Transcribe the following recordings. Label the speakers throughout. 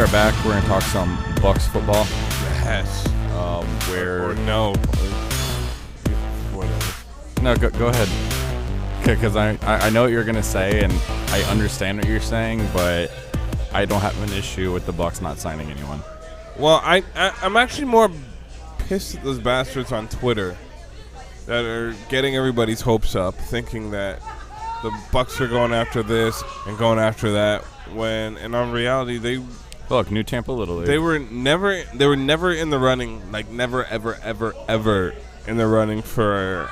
Speaker 1: are back. We're going to talk some Bucs football.
Speaker 2: Yes.
Speaker 1: Where
Speaker 2: or no. Whatever.
Speaker 1: No, go ahead. Because I know what you're going to say, and I understand what you're saying, but I don't have an issue with the Bucs not signing anyone.
Speaker 2: Well, I'm actually more pissed at those bastards on Twitter that are getting everybody's hopes up, thinking that the Bucs are going after this and going after that, when in all reality
Speaker 1: New Tampa Little League.
Speaker 2: They were never in the running, like never ever in the running for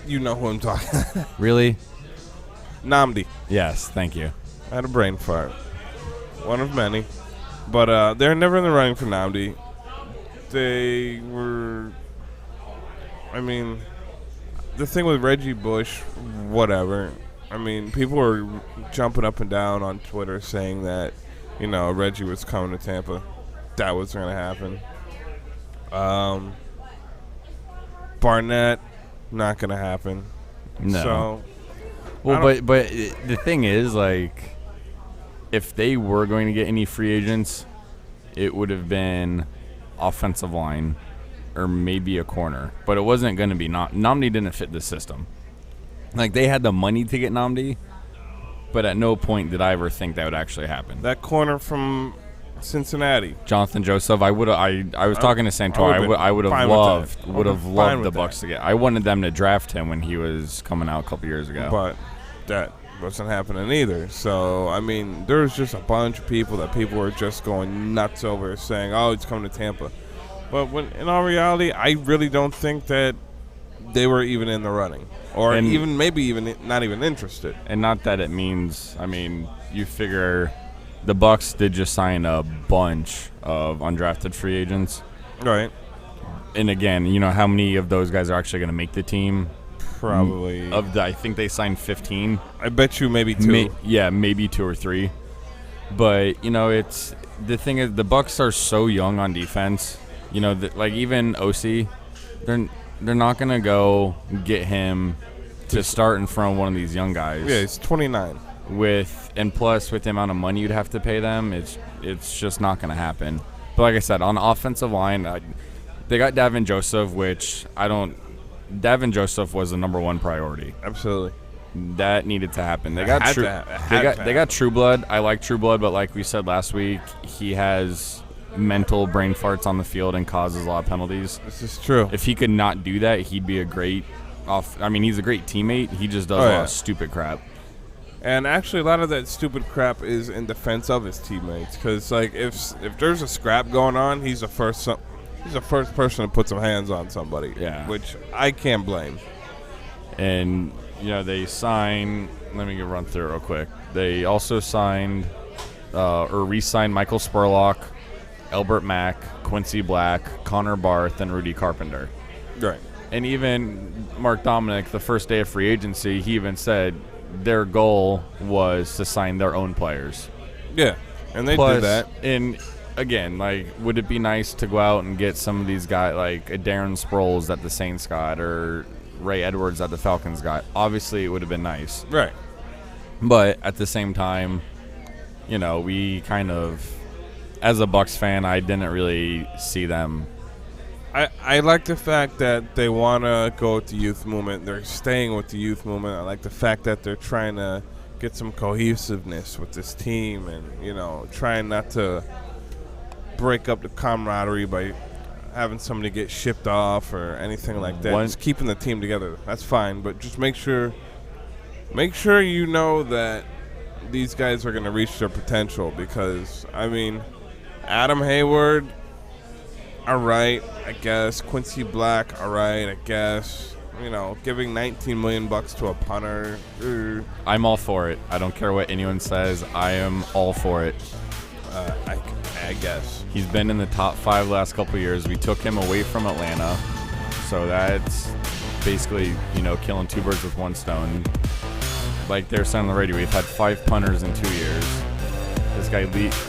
Speaker 2: you know who I'm talking.
Speaker 1: Really?
Speaker 2: Nnamdi.
Speaker 1: Yes, thank you.
Speaker 2: I had a brain fart. One of many. But they're never in the running for Nnamdi. They were, I mean, the thing with Reggie Bush, whatever. I mean, people were jumping up and down on Twitter saying that, Reggie was coming to Tampa. That was going to happen. Barnett, not going to happen.
Speaker 1: No.
Speaker 2: So,
Speaker 1: well, but the thing is, like, if they were going to get any free agents, it would have been offensive line or maybe a corner. But it wasn't going to be Nnamdi didn't fit the system. Like, they had the money to get Nnamdi, but at no point did I ever think that would actually happen.
Speaker 2: That corner from Cincinnati,
Speaker 1: Jonathan Joseph, I was talking to Santor. I would have loved the Bucs to get. I wanted them to draft him when he was coming out a couple years ago.
Speaker 2: But that wasn't happening either. So, I mean, there's just a bunch of people were just going nuts over, saying, oh, he's coming to Tampa. But when in all reality, I really don't think that they were even in the running. Or maybe not even interested.
Speaker 1: And not that it means, I mean, you figure the Bucs did just sign a bunch of undrafted free agents.
Speaker 2: Right.
Speaker 1: And again, how many of those guys are actually going to make the team?
Speaker 2: Probably.
Speaker 1: I think they signed 15.
Speaker 2: I bet you maybe 2.
Speaker 1: Maybe 2 or 3. But, it's the thing is the Bucs are so young on defense. Like even OC, they're not going to go get him to start in front of one of these young guys.
Speaker 2: Yeah, he's 29.
Speaker 1: Plus with the amount of money you'd have to pay them, it's just not going to happen. But like I said, on the offensive line, they got Davin Joseph, which Davin Joseph was the number one priority.
Speaker 2: Absolutely.
Speaker 1: That needed to happen. They got Trueblood. I like Trueblood, but like we said last week, he has mental brain farts on the field and causes a lot of penalties.
Speaker 2: This is true.
Speaker 1: If he could not do that, he'd be a great he's a great teammate. He just does a lot of stupid crap.
Speaker 2: And actually, a lot of that stupid crap is in defense of his teammates. Because, like, if there's a scrap going on, he's the first person to put some hands on somebody.
Speaker 1: Yeah.
Speaker 2: Which I can't blame.
Speaker 1: And, they signed – let me run through it real quick. They also signed or re-signed Michael Spurlock, Albert Mack, Quincy Black, Connor Barth, and Rudy Carpenter.
Speaker 2: Right.
Speaker 1: And even Mark Dominic, the first day of free agency, he even said their goal was to sign their own players.
Speaker 2: Yeah, and they did that.
Speaker 1: And again, like, would it be nice to go out and get some of these guys, like a Darren Sproles that the Saints got or Ray Edwards that the Falcons got? Obviously, it would have been nice.
Speaker 2: Right.
Speaker 1: But at the same time, we kind of, as a Bucs fan, I didn't really see them.
Speaker 2: I like the fact that they want to go with the youth movement. They're staying with the youth movement. I like the fact that they're trying to get some cohesiveness with this team and, trying not to break up the camaraderie by having somebody get shipped off or anything like that. Just keeping the team together. That's fine, but just make sure you know that these guys are going to reach their potential because, I mean, Adam Hayward, all right, I guess. Quincy Black, all right, I guess. Giving $19 million to a punter.
Speaker 1: I'm all for it. I don't care what anyone says. I am all for it.
Speaker 2: I guess.
Speaker 1: He's been in the top 5 last couple of years. We took him away from Atlanta. So that's basically, killing 2 birds with 1 stone. Like they're saying on the radio, we've had 5 punters in 2 years. This guy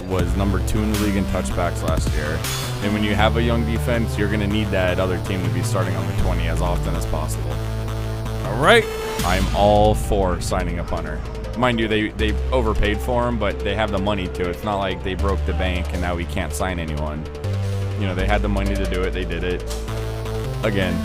Speaker 1: was number 2 in the league in touchbacks last year. And when you have a young defense, you're going to need that other team to be starting on the 20 as often as possible.
Speaker 2: All right.
Speaker 1: I'm all for signing a punter. Mind you, they overpaid for him, but they have the money to. It's not like they broke the bank and now we can't sign anyone. You know, they had the money to do it. They did it. Again,